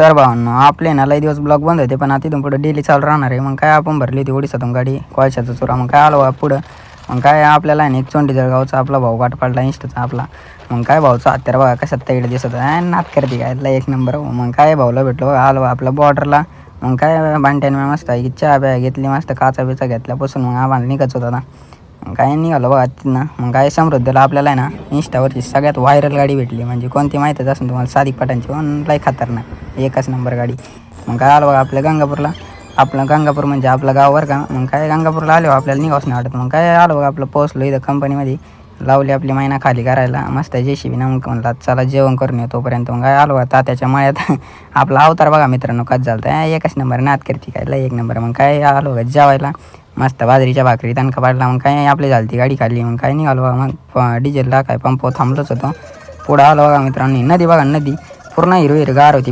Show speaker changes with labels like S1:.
S1: तर भावांनो आपले ना लई दिवस ब्लॉग बंद होते, पण आता तिथून पुढे डेली चालू राहणार आहे. मग काय आपण भरली होती ओडिसातून गाडी कोळशाचा चुरा. मग काय आलो पुढं. मग काय आपल्याला आहे ना एक चोंडी जळगावचा आपला भाऊ गाठ पडला इंस्टाचा आपला. मग काय भाऊचा हत्यार बघा कशात तैड दिसत आहे, नात करते काय एक नंबर. मग काय भाऊला भेटलो बघा आलो आपला बॉर्डरला. मग काय बांट्याने मस्त आहे की चहा प्या घेतली, मस्त काचा बिचा घेतल्यापासून मग आम्हाला निघायचं होता ना. मग काय निघालो बघा तिथनं. मग काय समृद्धला आपल्याला आहे ना इंस्टावरची सगळ्यात व्हायरल गाडी भेटली, म्हणजे कोणती माहीतच असेल तुम्हाला, सादिक पठाणची. पण लई खतरनाक एकच नंबर गाडी. मग काय आलो बघा आपल्या गंगापूरला. आपलं गंगापूर म्हणजे आपलं गाव बरं का. मग काय गंगापूरला आलो आपल्याला निघावच नाही वाटत. मग काय आलो बघा आपलं पोहोचलो इथं कंपनीमध्ये, लावली आपली महिना खाली करायला मस्त JCB ना. मग म्हणला चला जेवण करून येऊ तोपर्यंत. मग काय आलो बघा तात्याच्या मळ्यात आपला अवतार बघा मित्रांनो कच झालं तर एकच नंबर नात करते काय लई एक नंबर. मग काय आलो बघा जेवायला मस्त बाजरीच्या भाकरी तणका पाडला. मग काय आपली झालती गाडी खाल्ली. मग काय निघालो बघा. मग डिझेलला काय पंप थांबलोच होतो. पुढं आलो बघा मित्रांनो नदी बघा, नदी पूर्ण हिरवी गार होती.